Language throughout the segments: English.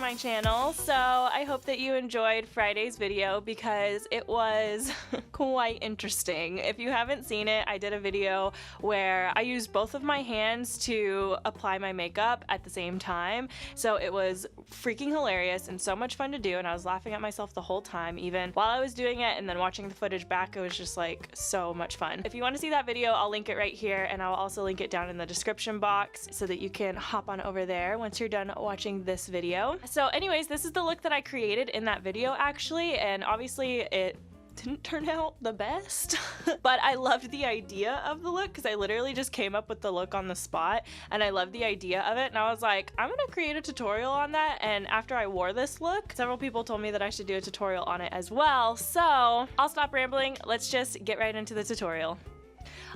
my channel. So I hope that you enjoyed Friday's video because it was quite interesting. If you haven't seen it, I did a video where I used both of my hands to apply my makeup at the same time. So it was freaking hilarious and so much fun to do, and I was laughing at myself the whole time, even while I was doing it, and then watching the footage back. It was just like so much fun. If you want to see that video, I'll link it right here, and I'll also link it down in the description box so that you can hop on over there once you're done watching this video. So anyways, this is the look that I created in that video actually, and obviously it didn't turn out the best, but I loved the idea of the look because I literally just came up with the look on the spot, and I loved the idea of it, and I was like, I'm gonna create a tutorial on that. And after I wore this look, several people told me that I should do a tutorial on it as well. So I'll stop rambling, let's just get right into the tutorial.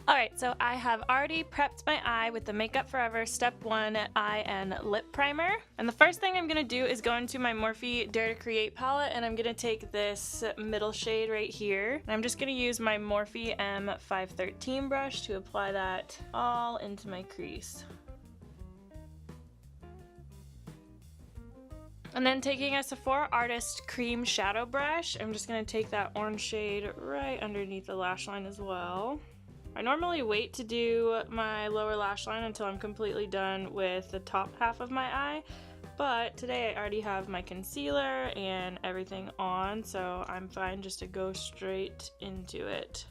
Alright, so I have already prepped my eye with the Makeup Forever Step 1 Eye and Lip Primer. And the first thing I'm going to do is go into my Morphe Dare to Create palette, and I'm going to take this middle shade right here. And I'm just going to use my Morphe M513 brush to apply that all into my crease. And then taking a Sephora Artist Cream Shadow Brush, I'm just going to take that orange shade right underneath the lash line as well. I normally wait to do my lower lash line until I'm completely done with the top half of my eye, but today I already have my concealer and everything on, so I'm fine just to go straight into it.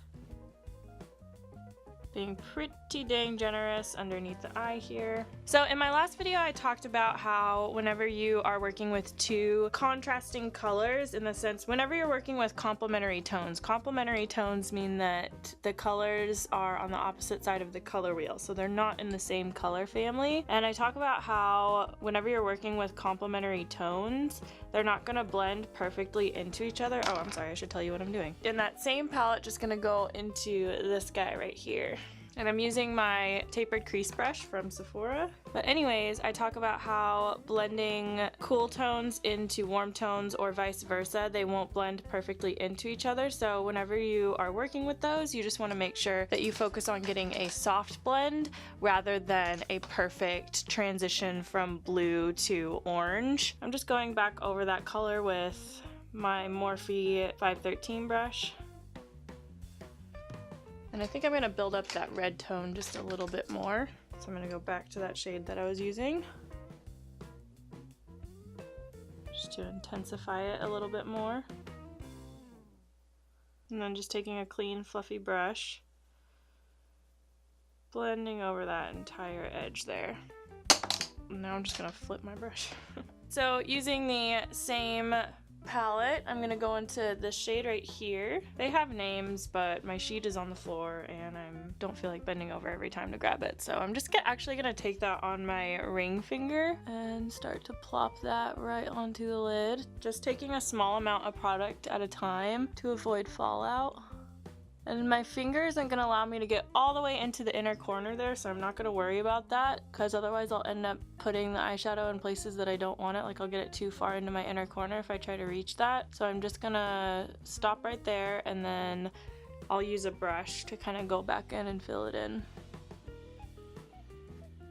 Being pretty dang generous underneath the eye here. So in my last video I talked about how whenever you are working with two contrasting colors, in the sense whenever you're working with complementary tones mean that the colors are on the opposite side of the color wheel, so they're not in the same color family. And I talk about how whenever you're working with complementary tones, they're not gonna blend perfectly into each other. Oh, I'm sorry, I should tell you what I'm doing. In that same palette, just gonna go into this guy right here. And I'm using my tapered crease brush from Sephora. But anyways, I talk about how blending cool tones into warm tones or vice versa, they won't blend perfectly into each other. So whenever you are working with those, you just want to make sure that you focus on getting a soft blend rather than a perfect transition from blue to orange. I'm just going back over that color with my Morphe 513 brush. And I think I'm going to build up that red tone just a little bit more. So I'm going to go back to that shade that I was using, just to intensify it a little bit more. And then just taking a clean fluffy brush, blending over that entire edge there. And now I'm just going to flip my brush. So using the same palette, I'm gonna go into this shade right here. They have names, but my sheet is on the floor and I don't feel like bending over every time to grab it. So I'm just actually gonna take that on my ring finger and start to plop that right onto the lid. Just taking a small amount of product at a time to avoid fallout. And my finger isn't going to allow me to get all the way into the inner corner there, so I'm not going to worry about that, because otherwise I'll end up putting the eyeshadow in places that I don't want it. Like I'll get it too far into my inner corner if I try to reach that. So I'm just going to stop right there, and then I'll use a brush to kind of go back in and fill it in.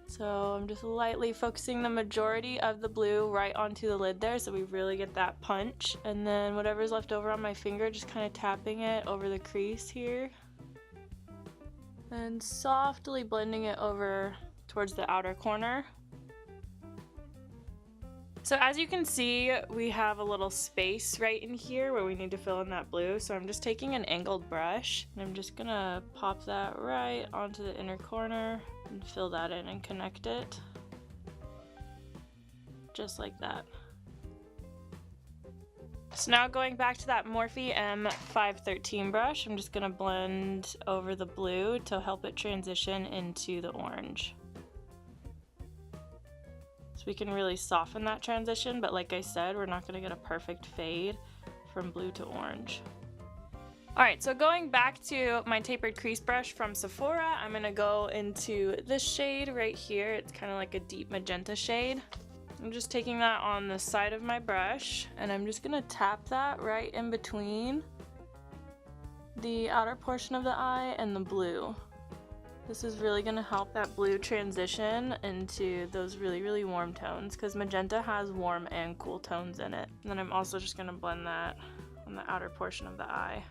So I'm just lightly focusing the majority of the blue right onto the lid there, so we really get that punch. And then whatever's left over on my finger, just kind of tapping it over the crease here. And softly blending it over towards the outer corner. So as you can see, we have a little space right in here where we need to fill in that blue. So I'm just taking an angled brush, and I'm just gonna pop that right onto the inner corner and fill that in and connect it. Just like that. So now going back to that Morphe M513 brush, I'm just gonna blend over the blue to help it transition into the orange. So we can really soften that transition, but like I said, we're not gonna get a perfect fade from blue to orange. Alright, so going back to my tapered crease brush from Sephora, I'm gonna go into this shade right here. It's kind of like a deep magenta shade. I'm just taking that on the side of my brush, and I'm just gonna tap that right in between the outer portion of the eye and the blue. This is really gonna help that blue transition into those really, really warm tones, because magenta has warm and cool tones in it. And then I'm also just gonna blend that on the outer portion of the eye.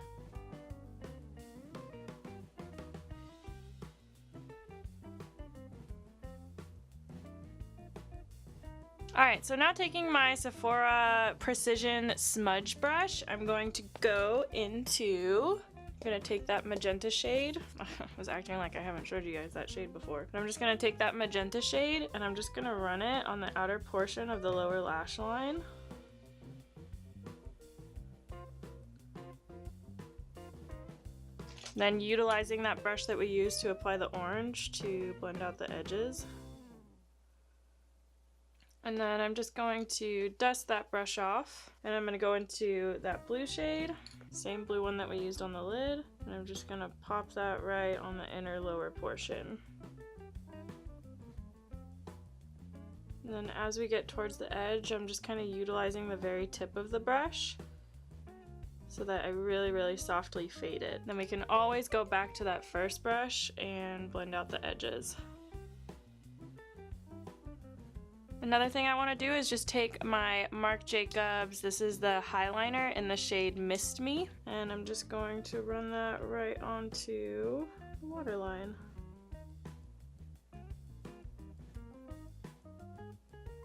Alright, so now taking my Sephora Precision Smudge Brush, I'm going to go into... I'm gonna take that magenta shade. I was acting like I haven't showed you guys that shade before. But I'm just gonna take that magenta shade and I'm just gonna run it on the outer portion of the lower lash line. Then utilizing that brush that we used to apply the orange to blend out the edges. And then I'm just going to dust that brush off, and I'm going to go into that blue shade, same blue one that we used on the lid, and I'm just going to pop that right on the inner lower portion. And then as we get towards the edge, I'm just kind of utilizing the very tip of the brush so that I really, really softly fade it. Then we can always go back to that first brush and blend out the edges. Another thing I want to do is just take my Marc Jacobs, this is the highliner in the shade Mist Me, and I'm just going to run that right onto the waterline.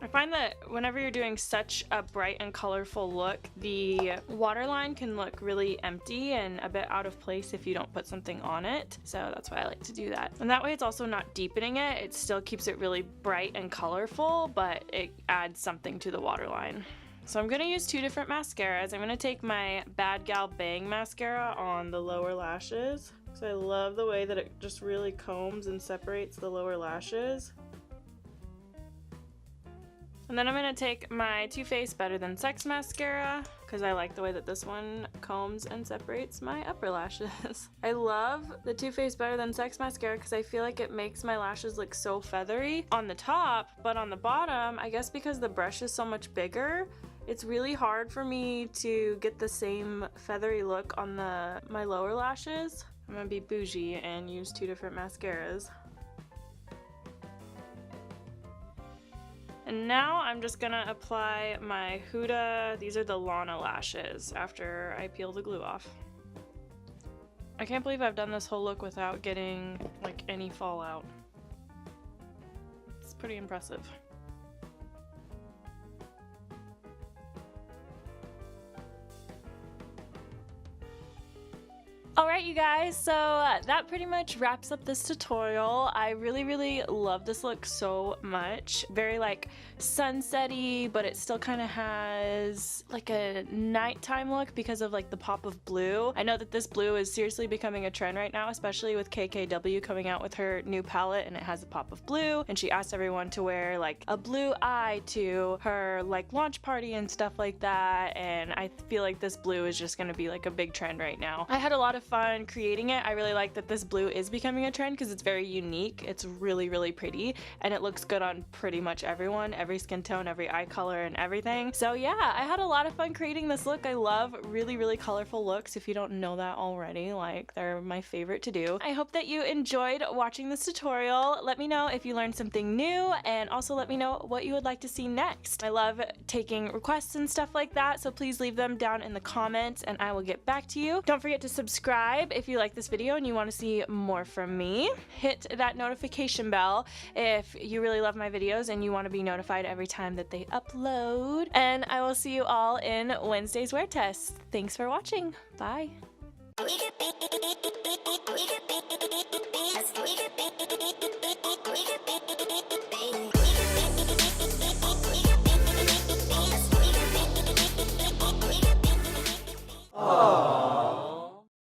I find that whenever you're doing such a bright and colorful look, the waterline can look really empty and a bit out of place if you don't put something on it. So that's why I like to do that. And that way it's also not deepening it. It still keeps it really bright and colorful, but it adds something to the waterline. So I'm going to use two different mascaras. I'm going to take my Bad Gal Bang mascara on the lower lashes. So I love the way that it just really combs and separates the lower lashes. And then I'm going to take my Too Faced Better Than Sex mascara because I like the way that this one combs and separates my upper lashes. I love the Too Faced Better Than Sex mascara because I feel like it makes my lashes look so feathery on the top, but on the bottom, I guess because the brush is so much bigger, it's really hard for me to get the same feathery look on my lower lashes. I'm going to be bougie and use two different mascaras. And now I'm just gonna apply my Huda, these are the Lana lashes, after I peel the glue off. I can't believe I've done this whole look without getting like any fallout. It's pretty impressive. Alright you guys, so that pretty much wraps up this tutorial. I really love this look so much. Very like sunsetty, but it still kind of has like a nighttime look because of like the pop of blue. I know that this blue is seriously becoming a trend right now, especially with KKW coming out with her new palette and it has a pop of blue, and she asked everyone to wear like a blue eye to her like launch party and stuff like that, and I feel like this blue is just gonna be like a big trend right now. I had a lot of fun creating it. I really like that this blue is becoming a trend because it's very unique. It's really pretty and it looks good on pretty much everyone, every skin tone, every eye color and everything. So yeah, I had a lot of fun creating this look. I love really colorful looks. If you don't know that already, like they're my favorite to do. I hope that you enjoyed watching this tutorial. Let me know if you learned something new, and also let me know what you would like to see next. I love taking requests and stuff like that, so please leave them down in the comments and I will get back to you. Don't forget to subscribe if you like this video and you want to see more from me. Hit that notification bell if you really love my videos and you want to be notified every time that they upload. And I will see you all in Wednesday's wear test. Thanks for watching. Bye. We could be